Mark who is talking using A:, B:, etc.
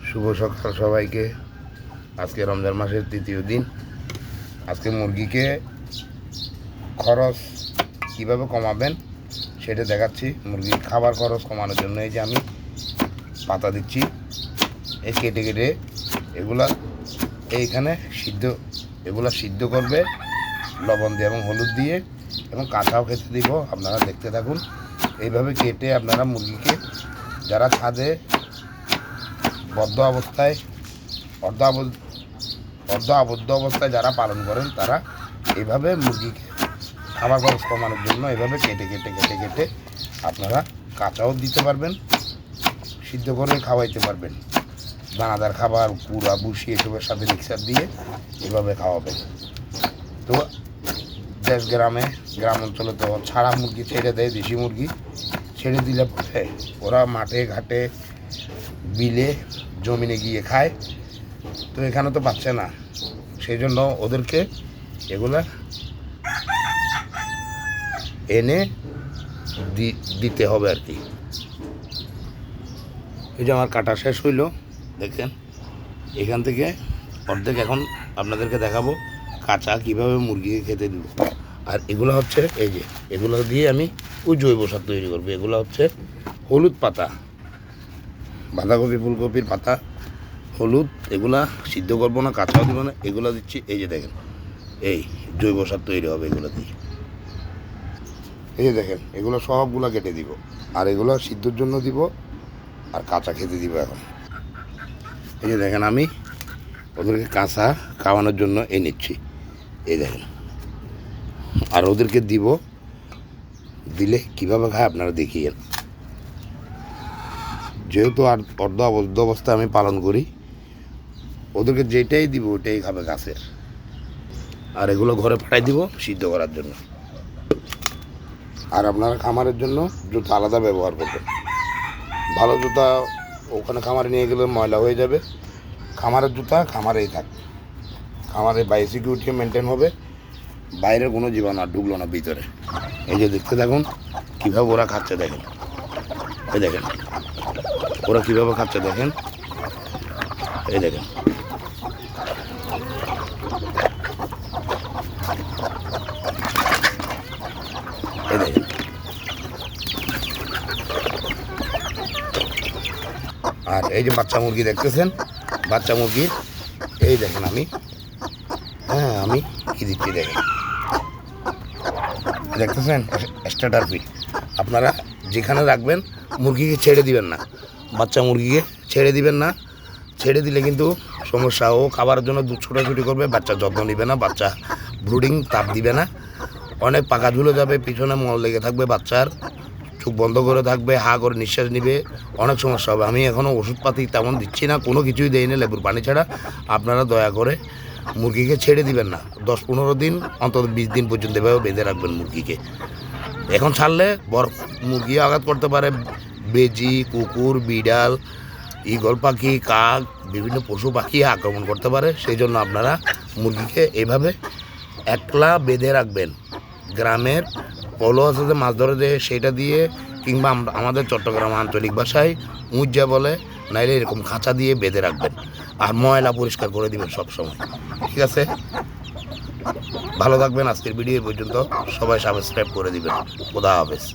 A: শুভ সকাল সবাইকে। আজকে রমজান মাসের তৃতীয় দিন। আজকে মুরগিকে খরচ কীভাবে কমাবেন সেটা দেখাচ্ছি। মুরগির খাবার খরচ কমানোর জন্য এই যে আমি পাতা দিচ্ছি, এই কেটে কেটে এগুলা এইখানে সিদ্ধ করবে লবণ দিয়ে এবং হলুদ দিয়ে, এবং কাঁচাও খেতে দিব। আপনারা দেখতে থাকুন। এইভাবে কেটে আপনারা মুরগিকে, যারা ছাদে অর্ধ আবদ্ধ অবস্থায় যারা পালন করেন, তারা এইভাবে মুরগিকে খাবার খরচ কমানোর জন্য এইভাবে কেটে কেটে কেটে কেটে আপনারা কাঁচাও দিতে পারবেন, সিদ্ধ করে খাওয়াইতে পারবেন। দানাদার খাবার, কুড়া, ভুসি এসবের সাথে মিক্সার দিয়ে এভাবে খাওয়াবেন। তো গ্রাম অঞ্চলে তো ছাড়া মুরগি ছেড়ে দেয়, দেশি মুরগি ছেড়ে দিলে পরে ওরা মাঠে ঘাটে বিলে জমিনে গিয়ে খায়। তো এখানে তো পাচ্ছে না, সেই জন্য ওদেরকে এগুলা এনে দিতে হবে আর কি। এই যে আমার কাটা শেষ হইল, দেখেন এখান থেকে অর্ধেক এখন আপনাদেরকে দেখাবো কাঁচা কীভাবে মুরগিকে খেতে দিব। আর এগুলো হচ্ছে এই যে এগুলো দিয়ে আমি ওই জৈব সার তৈরি করবো। এগুলো হচ্ছে হলুদ পাতা, বাঁধাকপি ফুলকপির পাতা, হলুদ, এগুলা সিদ্ধ করবো না, কাঁচাও দিব না, এগুলো দিচ্ছি। এই যে দেখেন এই জৈব সার তৈরি হবে এগুলো দিয়ে। এই যে দেখেন এগুলো সবগুলো কেটে দিব, আর এগুলো সিদ্ধর জন্য দিব, আর কাঁচা খেতে দিব। এখন এই যে দেখেন আমি ওদেরকে কাঁচা খাওয়ানোর জন্য নিচ্ছি, এই দেখেন। আর ওদেরকে দিলে কীভাবে খায় আপনারা দেখিয়েন। যেহেতু আর অর্ধ আবদ্ধ অবস্থায় আমি পালন করি, ওদেরকে যেটাই দিব ওটাই খাবে গাছের। আর এগুলো ঘরে পাঠাই দিব সিদ্ধ করার জন্য। আর আপনারা খামারের জন্য জুতা আলাদা ব্যবহার করবেন। ভালো জুতা ওখানে খামারে নিয়ে গেলে ময়লা হয়ে যাবে। খামারের জুতা খামারেই থাক, খামারে বায়োসিকিউরিটি মেনটেন হবে, বাইরের কোনো জীবাণু আর ঢুকলো না ভিতরে। এই যে দেখতে থাকুন কীভাবে ওরা খাচ্ছে, দেখেন এই দেখেন ওরা কীভাবে খাচ্ছে, দেখেন এই দেখেন। এই দেখেন আর এই যে বাচ্চা মুরগি দেখতেছেন, বাচ্চা মুরগির এই দেখেন আমি কি দিচ্ছি, দেখেন দেখতেছেন স্টার্টার ফিড। আপনারা যেখানে রাখবেন মুরগিকে ছেড়ে দিবেন না, বাচ্চা মুরগিকে ছেড়ে দিবেন না। ছেড়ে দিলে কিন্তু সমস্যা। ও খাবারের জন্য দুধ ছোটাছুটি করবে, বাচ্চা যত্ন নিবে না, বাচ্চা ব্রুডিং তাপ দিবে না, অনেক পাকা ঝুলে যাবে, পিছনে মল লেগে থাকবে, বাচ্চার চোখ বন্ধ করে থাকবে, হা করে নিঃশ্বাস নিবে, অনেক সমস্যা হবে। আমি এখনও ওষুধপাতি তেমন দিচ্ছি না, কোনো কিছুই দেই না, লেবুর পানি ছাড়া। আপনারা দয়া করে মুরগিকে ছেড়ে দিবেন না। 10-15 দিন, অন্তত 20 দিন পর্যন্ত এভাবে বেঁধে রাখবেন মুরগিকে। এখন ছাড়লে বড় মুরগি আঘাত করতে পারে, বেজি, কুকুর, বিড়াল, ঈগল পাখি, কাক, বিভিন্ন পশু পাখি আক্রমণ করতে পারে। সেই জন্য আপনারা মুরগিকে এভাবে একলা বেঁধে রাখবেন। গ্রামের পলো আছে যে মাছ ধরে দেয়, সেটা দিয়ে, কিংবা আমাদের চট্টগ্রাম আঞ্চলিক ভাষায় মুজ্জা বলে, নাইলে এরকম খাঁচা দিয়ে বেঁধে রাখবেন। আর ময়লা পরিষ্কার করে দিবেন সবসময়, ঠিক আছে? ভালো থাকবেন। আজকের ভিডিও পর্যন্ত। সবাই সাবস্ক্রাইব করে দিবেন। খোদা হাফেজ।